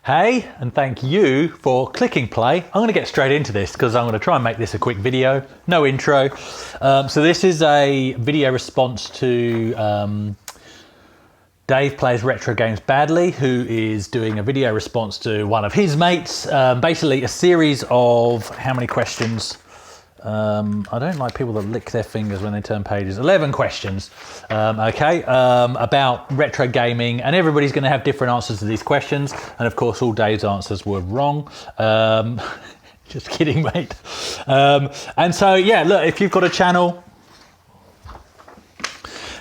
Hey, and thank you for clicking play. I'm going to get straight into this because I'm going to try and make this a quick video, no intro. So this is a video response to Dave Plays Retro Games Badly, who is doing a video response to one of his mates. Basically a series of, how many questions? I don't like people that lick their fingers when they turn pages. 11 questions, about retro gaming, and everybody's going to have different answers to these questions. And of course, all Dave's answers were wrong. Just kidding, mate. And so, yeah, look, if you've got a channel,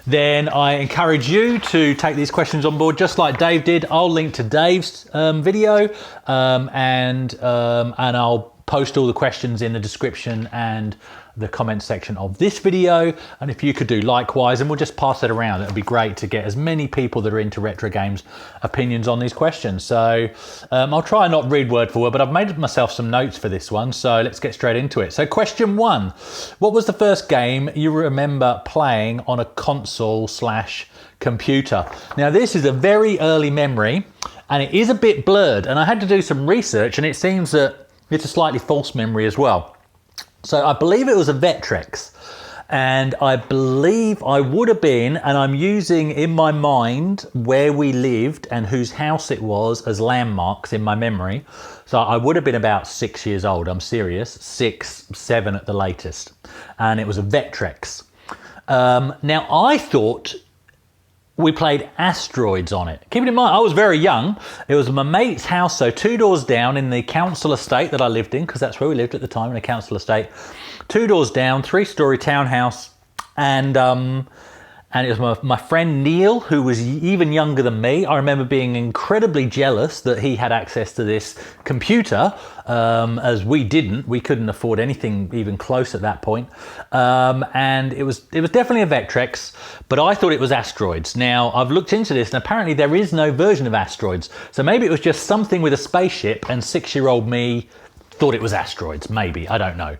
then I encourage you to take these questions on board, just like Dave did. I'll link to Dave's video, and I'll post all the questions in the description and the comment section of this video. And if you could do likewise, and we'll just pass it around. It'd be great to get as many people that are into retro games opinions on these questions. So I'll try and not read word for word, but I've made myself some notes for this one. So let's get straight into it. So question 1, what was the first game you remember playing on a console/computer? Now this is a very early memory and it is a bit blurred, and I had to do some research, and it seems that it's a slightly false memory as well. So I believe it was a Vectrex, and I believe I would have been, and I'm using in my mind where we lived and whose house it was as landmarks in my memory. So I would have been about 6 years old, I'm serious, 6, 7 at the latest. And it was a Vectrex. Now I thought we played Asteroids on it. Keeping in mind, I was very young. It was my mate's house, so 2 doors down in the council estate that I lived in, because that's where we lived at the time, in a council estate. 2 doors down, 3-story townhouse, and it was my friend Neil, who was even younger than me. I remember being incredibly jealous that he had access to this computer, as we didn't. We couldn't afford anything even close at that point. And it was definitely a Vectrex, but I thought it was Asteroids. Now, I've looked into this, and apparently there is no version of Asteroids. So maybe it was just something with a spaceship, and 6-year-old me thought it was Asteroids. Maybe, I don't know.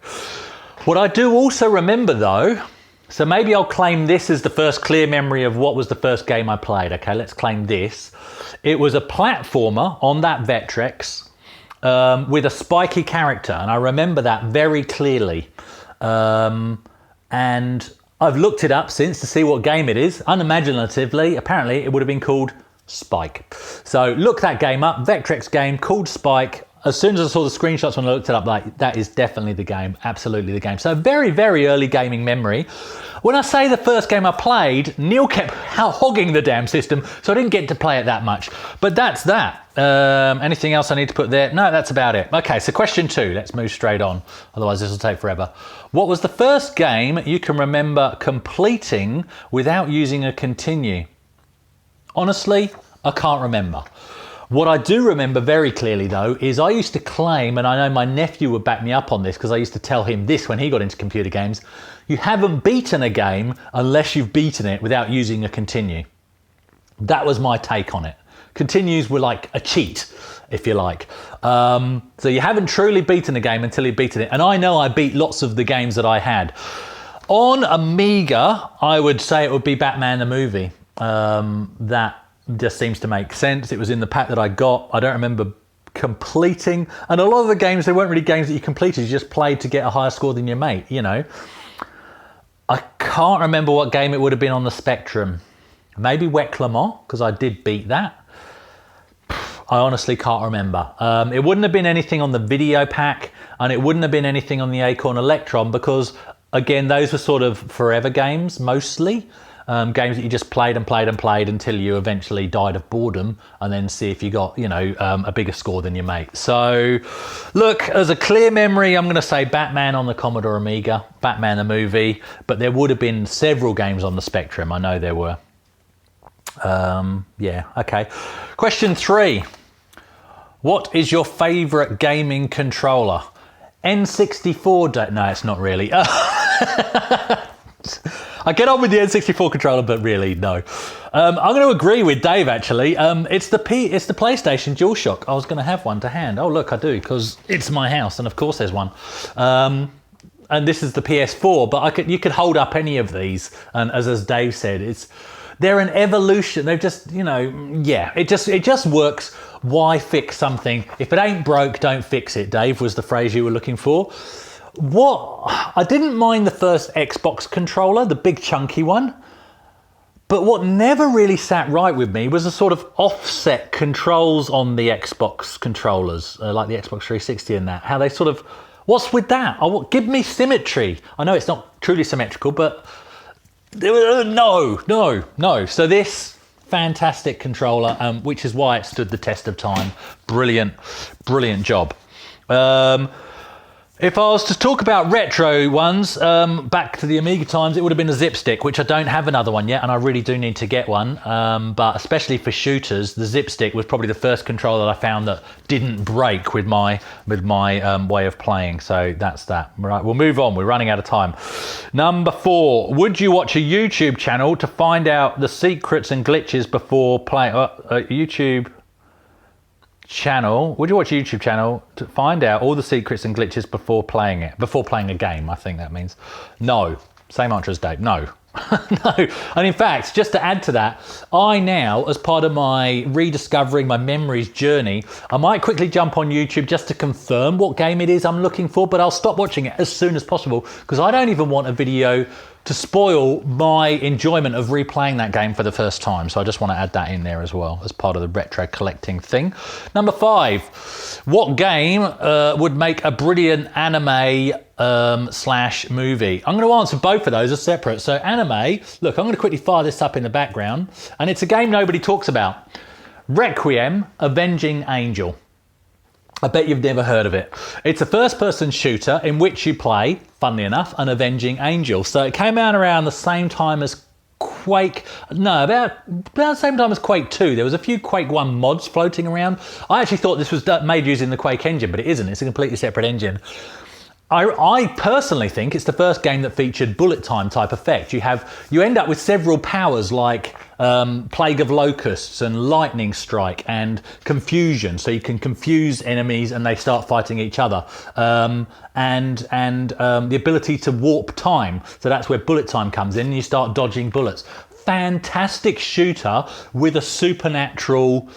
What I do also remember though, so maybe I'll claim this as the first clear memory of what was the first game I played. Okay, let's claim this. It was a platformer on that Vectrex with a spiky character, and I remember that very clearly. And I've looked it up since to see what game it is. Unimaginatively, apparently it would have been called Spike. So look that game up, Vectrex game called Spike. As soon as I saw the screenshots when I looked it up, like, that is definitely the game, absolutely the game. So very, very early gaming memory. When I say the first game I played, Neil kept hogging the damn system, so I didn't get to play it that much. But that's that. Anything else I need to put there? No, that's about it. Okay, so question 2, let's move straight on. Otherwise this will take forever. What was the first game you can remember completing without using a continue? Honestly, I can't remember. What I do remember very clearly though is I used to claim, and I know my nephew would back me up on this because I used to tell him this when he got into computer games, you haven't beaten a game unless you've beaten it without using a continue. That was my take on it. Continues were like a cheat, if you like. So you haven't truly beaten a game until you've beaten it. And I know I beat lots of the games that I had. On Amiga, I would say it would be Batman the movie. That just seems to make sense. It was in the pack that I got. I don't remember completing, and a lot of the games, they weren't really games that you completed, you just played to get a higher score than your mate, you know. I can't remember what game it would have been on the Spectrum. Maybe Wet Clement, because I did beat that. I honestly can't remember. It wouldn't have been anything on the video pack, and it wouldn't have been anything on the Acorn Electron, because again, those were sort of forever games mostly. Games that you just played and played and played until you eventually died of boredom, and then see if you got, you know, a bigger score than your mate. So look, as a clear memory, I'm going to say Batman on the Commodore Amiga, Batman the movie, but there would have been several games on the Spectrum. I know there were. Yeah, okay. Question 3. What is your favorite gaming controller? N64, no, it's not really. I get on with the N64 controller, but really, no. I'm going to agree with Dave, actually. It's the PlayStation DualShock. I was going to have one to hand. Oh, look, I do, because it's my house, and of course there's one. And this is the PS4, but you could hold up any of these, and as Dave said, They're an evolution. They've just, you know, yeah, it just works. Why fix something? If it ain't broke, don't fix it, Dave, was the phrase you were looking for. I didn't mind the first Xbox controller, the big chunky one. But what never really sat right with me was the sort of offset controls on the Xbox controllers, like the Xbox 360 and that. How they sort of, what's with that? Give me symmetry. I know it's not truly symmetrical, but no. So this fantastic controller, which is why it stood the test of time. Brilliant job. If I was to talk about retro ones, back to the Amiga times, it would have been a Zip Stick, which I don't have another one yet, and I really do need to get one. But especially for shooters, the Zip Stick was probably the first controller that I found that didn't break with my way of playing. So that's that. Right, we'll move on. We're running out of time. Number 4, would you watch a YouTube channel to find out the secrets and glitches before playing? Would you watch a YouTube channel to find out all the secrets and glitches before playing a game? I think that means no. Same answer as Dave. No. No. And in fact, just to add to that, I now, as part of my rediscovering my memories journey, I might quickly jump on YouTube just to confirm what game it is I'm looking for, but I'll stop watching it as soon as possible because I don't even want a video to spoil my enjoyment of replaying that game for the first time. So I just want to add that in there as well as part of the retro collecting thing. Number 5, what game would make a brilliant anime / movie? I'm going to answer both of those as separate. So anime, look, I'm going to quickly fire this up in the background, and it's a game nobody talks about. Requiem, Avenging Angel. I bet you've never heard of it. It's a first-person shooter in which you play, funnily enough, an avenging angel. So it came out around the same time as Quake. No, about the same time as Quake 2. There was a few Quake 1 mods floating around. I actually thought this was made using the Quake engine, but it isn't. It's a completely separate engine. I personally think it's the first game that featured bullet time type effect. You end up with several powers like Plague of Locusts and Lightning Strike and Confusion, so you can confuse enemies and they start fighting each other. And the ability to warp time, so that's where bullet time comes in and you start dodging bullets. Fantastic shooter with a supernatural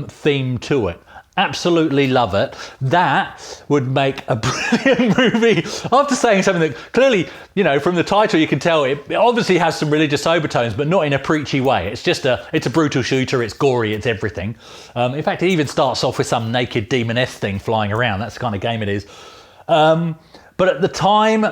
theme to it. Absolutely love it. That would make a brilliant movie. After saying something that clearly, you know, from the title you can tell it obviously has some religious overtones, but not in a preachy way. It's just it's a brutal shooter, it's gory, it's everything. In fact, it even starts off with some naked demoness thing flying around. That's the kind of game it is. But at the time,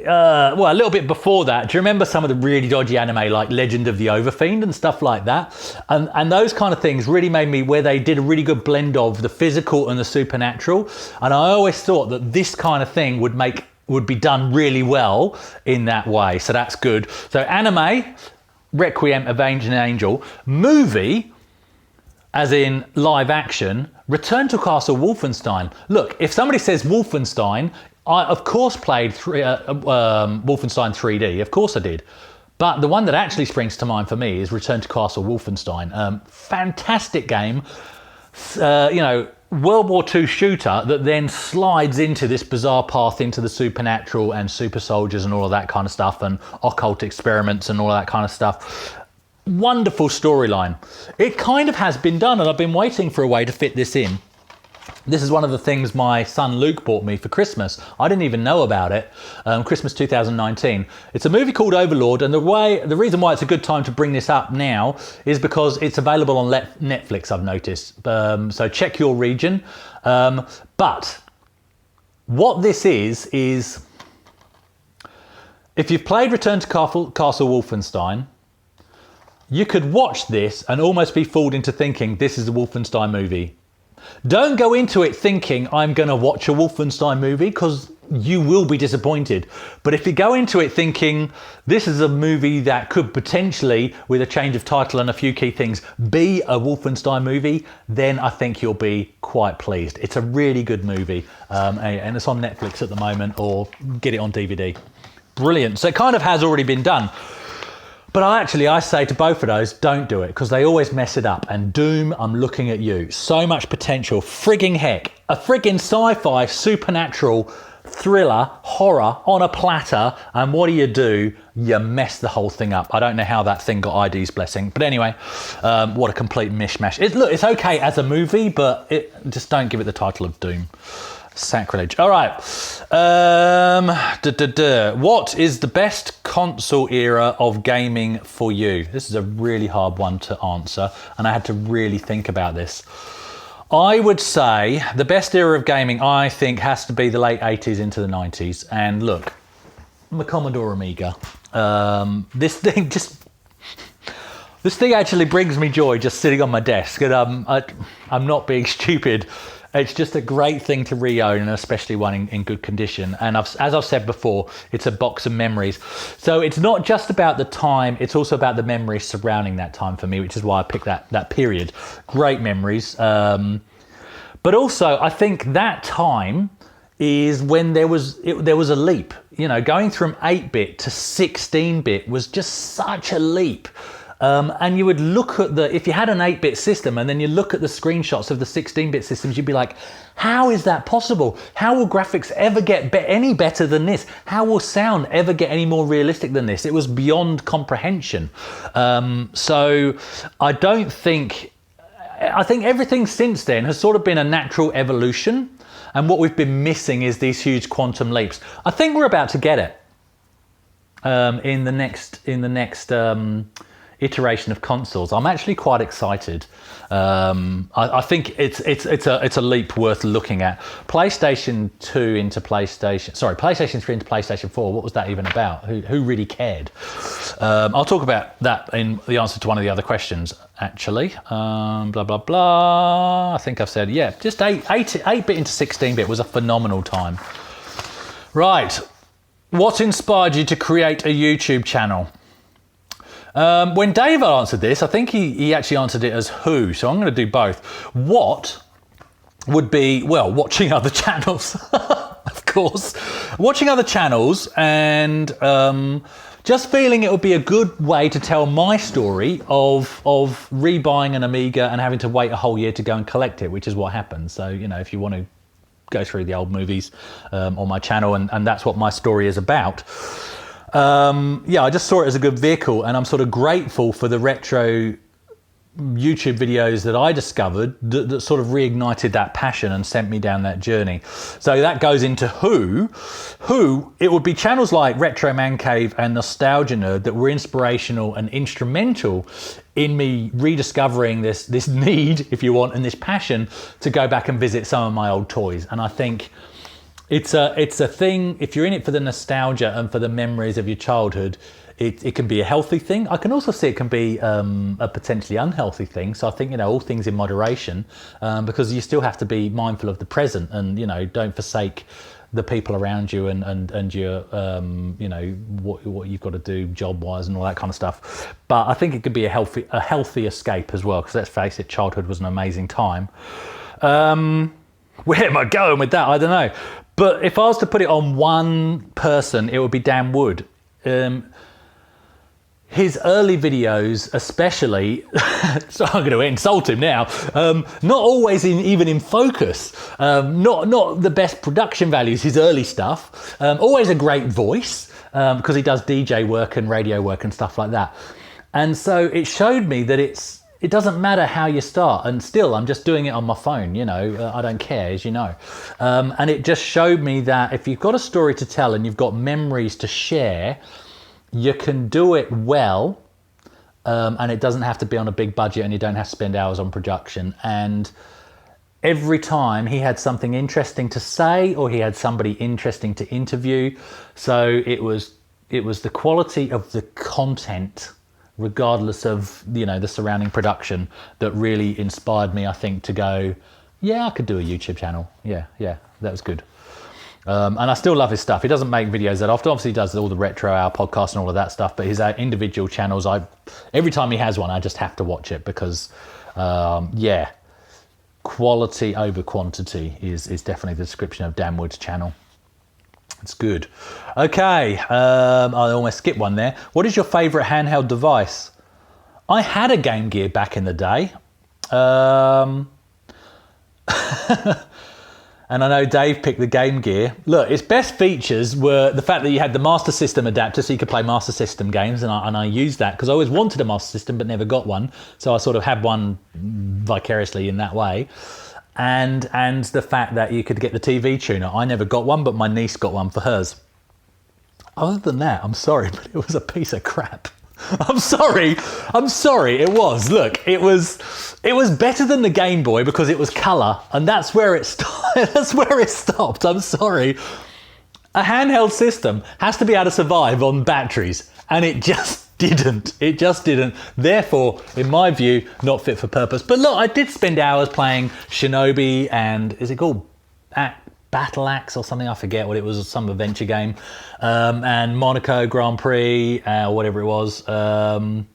well, a little bit before that, do you remember some of the really dodgy anime like Legend of the Overfiend and stuff like that? And those kind of things really made me, where they did a really good blend of the physical and the supernatural. And I always thought that this kind of thing would be done really well in that way. So that's good. So anime, Requiem, Avenging Angel. Movie, as in live action, Return to Castle Wolfenstein. Look, if somebody says Wolfenstein, I, of course, played Wolfenstein 3D. Of course I did. But the one that actually springs to mind for me is Return to Castle Wolfenstein. Fantastic game. You know, World War II shooter that then slides into this bizarre path into the supernatural and super soldiers and all of that kind of stuff and occult experiments and all of that kind of stuff. Wonderful storyline. It kind of has been done, and I've been waiting for a way to fit this in. This is one of the things my son Luke bought me for Christmas. I didn't even know about it. Christmas 2019. It's a movie called Overlord, and the reason why it's a good time to bring this up now is because it's available on Netflix, I've noticed. So check your region. But what this is if you've played Return to Castle Wolfenstein, you could watch this and almost be fooled into thinking this is a Wolfenstein movie. Don't go into it thinking I'm going to watch a Wolfenstein movie, because you will be disappointed. But if you go into it thinking this is a movie that could potentially, with a change of title and a few key things, be a Wolfenstein movie, then I think you'll be quite pleased. It's a really good movie, and it's on Netflix at the moment, or get it on DVD. Brilliant. So it kind of has already been done. But I say to both of those, don't do it, because they always mess it up. And Doom, I'm looking at you. So much potential. Frigging heck. A frigging sci-fi, supernatural thriller, horror on a platter, and what do? You mess the whole thing up. I don't know how that thing got ID's blessing, but anyway, what a complete mishmash. Look, it's okay as a movie, but just don't give it the title of Doom. Sacrilege. All right. What is the best console era of gaming for you? This is a really hard one to answer, and I had to really think about this. I would say the best era of gaming, I think, has to be the late 80s into the 90s. And look, the Commodore Amiga. This thing actually brings me joy just sitting on my desk, and I'm not being stupid. It's just a great thing to re-own, and especially one in good condition. And as I've said before, it's a box of memories. So it's not just about the time, it's also about the memories surrounding that time for me, which is why I picked that period. Great memories. But also, I think that time is when there was a leap. You know, going from 8-bit to 16-bit was just such a leap. And you would look at if you had an 8-bit system and then you look at the screenshots of the 16-bit systems, you'd be like, how is that possible? How will graphics ever get any better than this? How will sound ever get any more realistic than this? It was beyond comprehension. So I think everything since then has sort of been a natural evolution. And what we've been missing is these huge quantum leaps. I think we're about to get it in the next iteration of consoles. I'm actually quite excited. I think it's a leap worth looking at. PlayStation 3 into PlayStation 4. What was that even about? Who really cared? I'll talk about that in the answer to one of the other questions, actually. Blah blah blah. I think I've said, yeah, just 8-bit into 16-bit was a phenomenal time. Right. What inspired you to create a YouTube channel? When Dave answered this, I think he actually answered it as who, so I'm going to do both. What would be, well, watching other channels, of course. Watching other channels and just feeling it would be a good way to tell my story of rebuying an Amiga and having to wait a whole year to go and collect it, which is what happened. So, you know, if you want to go through the old movies on my channel, and that's what my story is about. Yeah, I just saw it as a good vehicle, and I'm sort of grateful for the retro YouTube videos that I discovered that sort of reignited that passion and sent me down that journey. So that goes into who it would be channels like Retro Man Cave and Nostalgia Nerd that were inspirational and instrumental in me rediscovering this need, if you want, and this passion to go back and visit some of my old toys. And I think it's a thing, if you're in it for the nostalgia and for the memories of your childhood, it can be a healthy thing. I can also see it can be a potentially unhealthy thing. So I think, you know, all things in moderation, because you still have to be mindful of the present and, you know, don't forsake the people around you and your, you know, what you've got to do job-wise and all that kind of stuff. But I think it could be a healthy escape as well, because let's face it, childhood was an amazing time. Where am I going with that? I don't know. But if I was to put it on one person, it would be Dan Wood. His early videos, especially, so I'm going to insult him now, not always even in focus, not the best production values, his early stuff, always a great voice, because he does DJ work and radio work and stuff like that. And so it showed me that it doesn't matter how you start, and still I'm just doing it on my phone, you know, I don't care, as you know. And it just showed me that if you've got a story to tell and you've got memories to share, you can do it well, and it doesn't have to be on a big budget, and you don't have to spend hours on production. And every time he had something interesting to say, or he had somebody interesting to interview. So it was the quality of the content, regardless of, you know, the surrounding production, that really inspired me, I think, to go, yeah, I could do a YouTube channel. Yeah, that was good. And I still love his stuff. He doesn't make videos that often. Obviously, he does all the Retro Hour podcast and all of that stuff. But his individual channels, every time he has one, I just have to watch it because, yeah, quality over quantity is definitely the description of Dan Wood's channel. It's good. Okay, I almost skipped one there. What is your favourite handheld device? I had a Game Gear back in the day. and I know Dave picked the Game Gear. Look, its best features were the fact that you had the Master System adapter, so you could play Master System games, and I used that because I always wanted a Master System but never got one, so I sort of had one vicariously in that way. And the fact that you could get the TV tuner. I never got one, but my niece got one for hers. Other than that, I'm sorry, but it was a piece of crap. I'm sorry, it was. Look, it was better than the Game Boy because it was colour, and that's where it stopped. I'm sorry. A handheld system has to be able to survive on batteries, and it just didn't. Therefore, in my view, not fit for purpose. But look, I did spend hours playing Shinobi and, is it called Battle Axe or something? I forget what it was, some adventure game, and Monaco Grand Prix, or whatever it was, and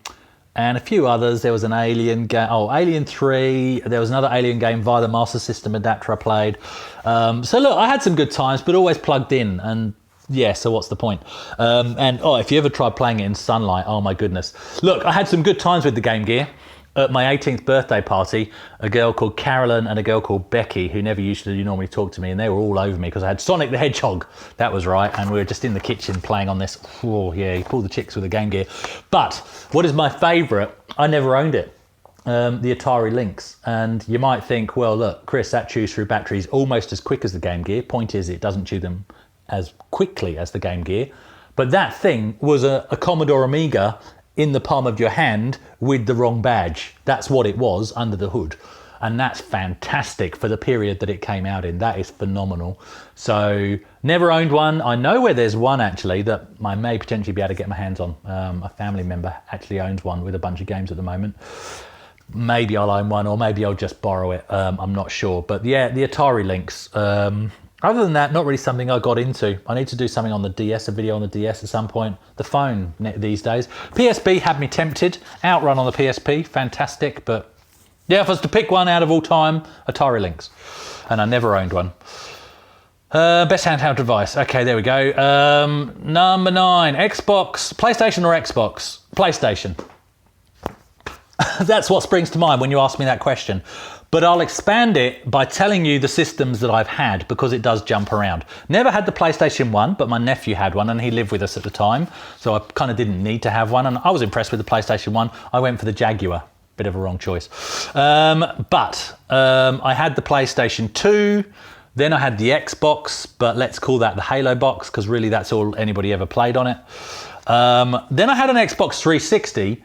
a few others. There was an Alien game, Alien 3, there was another Alien game via the Master System adapter I played. So look, I had some good times, but always plugged in, and yeah, so what's the point? If you ever tried playing it in sunlight, oh my goodness. Look, I had some good times with the Game Gear. At my 18th birthday party, a girl called Carolyn and a girl called Becky, who never usually normally talk to me, and they were all over me because I had Sonic the Hedgehog. That was right, and we were just in the kitchen playing on this. Oh yeah, you pull the chicks with a Game Gear. But what is my favourite? I never owned it. The Atari Lynx. And you might think, well, look, Chris, that chews through batteries almost as quick as the Game Gear. Point is, it doesn't chew them as quickly as the Game Gear. But that thing was a Commodore Amiga in the palm of your hand with the wrong badge. That's what it was under the hood. And that's fantastic for the period that it came out in. That is phenomenal. So never owned one. I know where there's one actually that I may potentially be able to get my hands on. A family member actually owns one with a bunch of games at the moment. Maybe I'll own one, or maybe I'll just borrow it. I'm not sure. But yeah, the Atari Lynx. Other than that, not really something I got into. I need to do something on the DS, a video on the DS at some point. The phone these days. PSP had me tempted. Outrun on the PSP, fantastic. But yeah, if I was to pick one out of all time, Atari Lynx. And I never owned one. Best handheld device. Okay, there we go. Number 9, Xbox, PlayStation or Xbox? PlayStation. That's what springs to mind when you ask me that question. But I'll expand it by telling you the systems that I've had, because it does jump around. Never had the PlayStation 1, but my nephew had one and he lived with us at the time. So I kind of didn't need to have one, and I was impressed with the PlayStation 1. I went for the Jaguar. Bit of a wrong choice. But I had the PlayStation 2, then I had the Xbox, but let's call that the Halo box, because really that's all anybody ever played on it. Then I had an Xbox 360,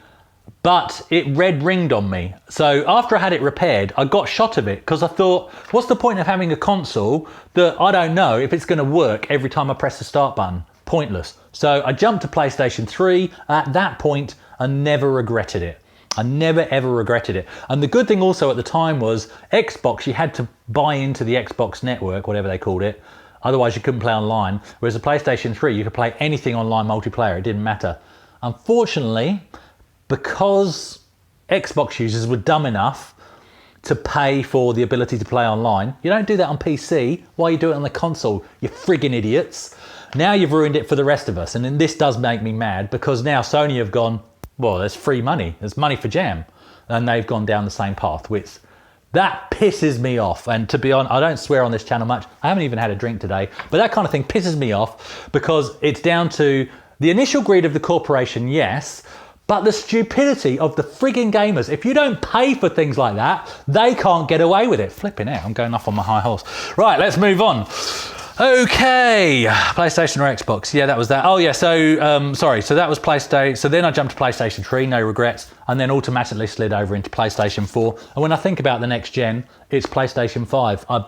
but it red ringed on me. So after I had it repaired, I got shot of it because I thought, what's the point of having a console that I don't know if it's going to work every time I press the start button? Pointless. So I jumped to PlayStation 3. At that point, I never regretted it. I never ever regretted it. And the good thing also at the time was Xbox, you had to buy into the Xbox network, whatever they called it. Otherwise you couldn't play online. Whereas the PlayStation 3, you could play anything online multiplayer. It didn't matter. Unfortunately, because Xbox users were dumb enough to pay for the ability to play online, you don't do that on PC. Why you do it on the console? You friggin' idiots. Now you've ruined it for the rest of us. And then this does make me mad, because now Sony have gone, well, there's free money. There's money for jam. And they've gone down the same path, which that pisses me off. And to be honest, I don't swear on this channel much. I haven't even had a drink today, but that kind of thing pisses me off, because it's down to the initial greed of the corporation, yes, but the stupidity of the frigging gamers. If you don't pay for things like that, they can't get away with it. Flipping out, I'm going off on my high horse. Right, let's move on. Okay, PlayStation or Xbox? Yeah, that was that. Oh yeah, so, sorry, so that was PlayStation. So then I jumped to PlayStation 3, no regrets, and then automatically slid over into PlayStation 4. And when I think about the next gen, it's PlayStation 5. I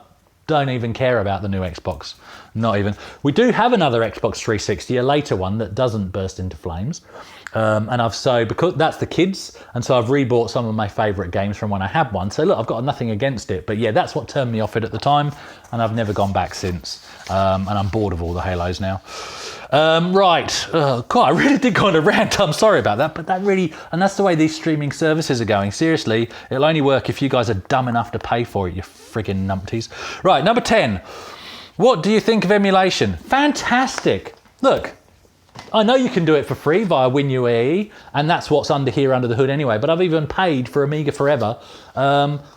don't even care about the new Xbox, not even. We do have another Xbox 360, a later one that doesn't burst into flames. Because that's the kids, and so I've rebought some of my favourite games from when I had one. So look, I've got nothing against it, but yeah, that's what turned me off it at the time, and I've never gone back since. And I'm bored of all the Halos now. Right, God, I really did go on a rant. I'm sorry about that, but and that's the way these streaming services are going. Seriously, it'll only work if you guys are dumb enough to pay for it, you friggin' numpties. Right, number 10. What do you think of emulation? Fantastic. Look. I know you can do it for free via WinUAE, and that's what's under the hood anyway, but I've even paid for Amiga Forever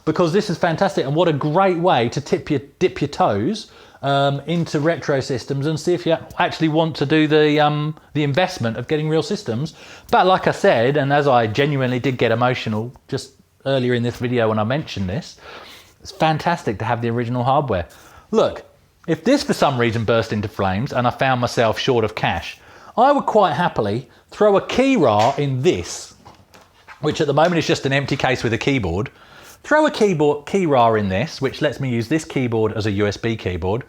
because this is fantastic, and what a great way to dip your toes into retro systems and see if you actually want to do the investment of getting real systems. But like I said, and as I genuinely did get emotional just earlier in this video when I mentioned this, it's fantastic to have the original hardware. Look, if this for some reason burst into flames and I found myself short of cash, I would quite happily throw a keyrar in this, which at the moment is just an empty case with a keyboard. Throw a keyrar in this, which lets me use this keyboard as a USB keyboard,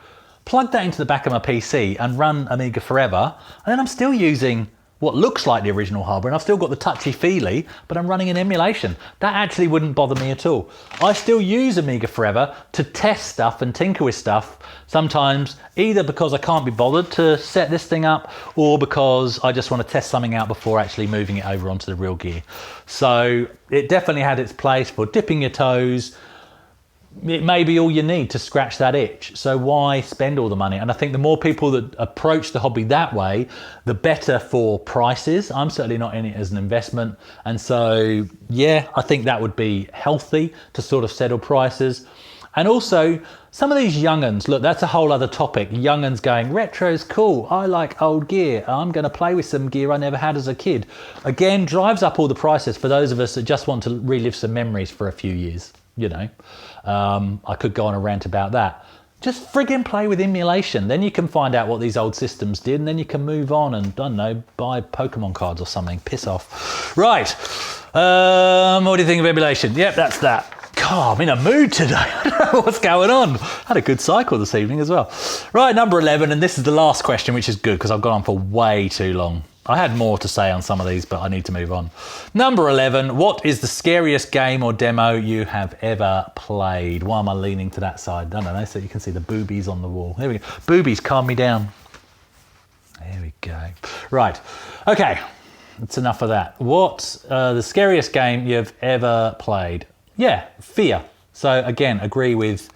plug that into the back of my PC and run Amiga Forever, and then I'm still using what looks like the original hardware, and I've still got the touchy-feely, but I'm running an emulation. That actually wouldn't bother me at all. I still use Amiga Forever to test stuff and tinker with stuff, sometimes either because I can't be bothered to set this thing up, or because I just want to test something out before actually moving it over onto the real gear. So it definitely had its place for dipping your toes. It may be all you need to scratch that itch, so why spend all the money? And I think the more people that approach the hobby that way, the better for prices. I'm certainly not in it as an investment, and so yeah, I think that would be healthy to sort of settle prices. And also some of these young'uns, look, that's a whole other topic. Young'uns going, retro's cool, I like old gear, I'm going to play with some gear I never had as a kid. Again, drives up all the prices for those of us that just want to relive some memories for a few years. You know, I could go on a rant about that. Just friggin' play with emulation. Then you can find out what these old systems did, and then you can move on and, I don't know, buy Pokemon cards or something. Piss off. Right. What do you think of emulation? Yep, that's that. God, I'm in a mood today. I don't know what's going on. Had a good cycle this evening as well. Right, number 11, and this is the last question, which is good because I've gone on for way too long. I had more to say on some of these, but I need to move on. Number 11, what is the scariest game or demo you have ever played? Why am I leaning to that side? I don't know, so you can see the boobies on the wall. There we go. Boobies, calm me down. There we go. Right, okay, that's enough of that. What's the scariest game you've ever played? Yeah, Fear. So again, agree with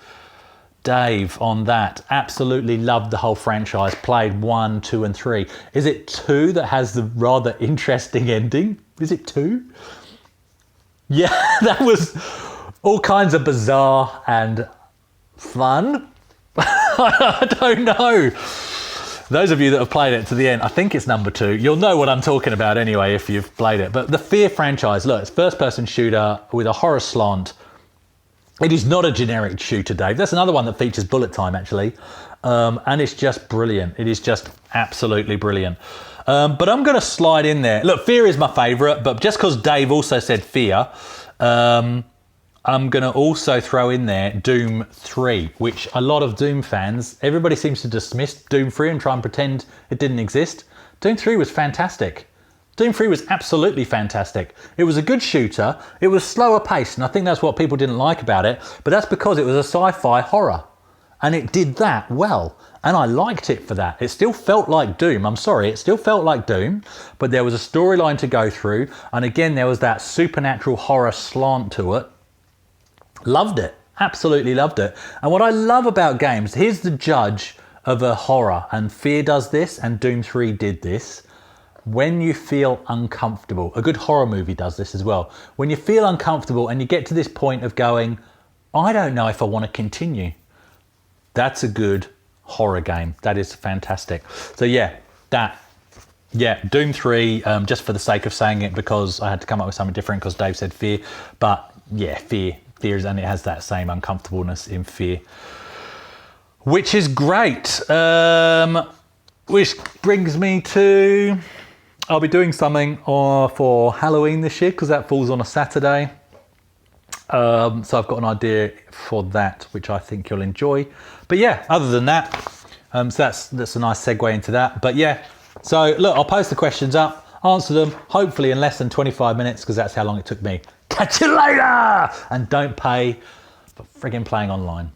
Dave on that. Absolutely loved the whole franchise. Played 1, 2 and 3. Is it 2 that has the rather interesting ending? Is it 2? Yeah, that was all kinds of bizarre and fun. I don't know. Those of you that have played it to the end, I think it's number 2. You'll know what I'm talking about anyway if you've played it. But the Fear franchise, look, it's first-person shooter with a horror slant. It is not a generic shooter, Dave. That's another one that features bullet time, actually. And it's just brilliant. It is just absolutely brilliant. But I'm going to slide in there. Look, Fear is my favourite, but just because Dave also said Fear, I'm going to also throw in there Doom 3, which a lot of Doom fans, everybody seems to dismiss Doom 3 and try and pretend it didn't exist. Doom 3 was fantastic. Doom 3 was absolutely fantastic. It was a good shooter, it was slower paced, and I think that's what people didn't like about it, but that's because it was a sci-fi horror. And it did that well, and I liked it for that. It still felt like Doom, I'm sorry, it still felt like Doom, but there was a storyline to go through, and again there was that supernatural horror slant to it. Loved it, absolutely loved it. And what I love about games, here's the judge of a horror, and Fear does this, and Doom 3 did this. When you feel uncomfortable, a good horror movie does this as well. When you feel uncomfortable and you get to this point of going, I don't know if I want to continue. That's a good horror game. That is fantastic. So yeah, Doom 3, just for the sake of saying it because I had to come up with something different because Dave said Fear. But yeah, Fear is, and it has that same uncomfortableness in Fear, which is great. Which brings me to, I'll be doing something for Halloween this year because that falls on a Saturday. So I've got an idea for that, which I think you'll enjoy. But yeah, other than that, so that's a nice segue into that. But yeah, so look, I'll post the questions up, answer them, hopefully in less than 25 minutes because that's how long it took me. Catch you later! And don't pay for friggin' playing online.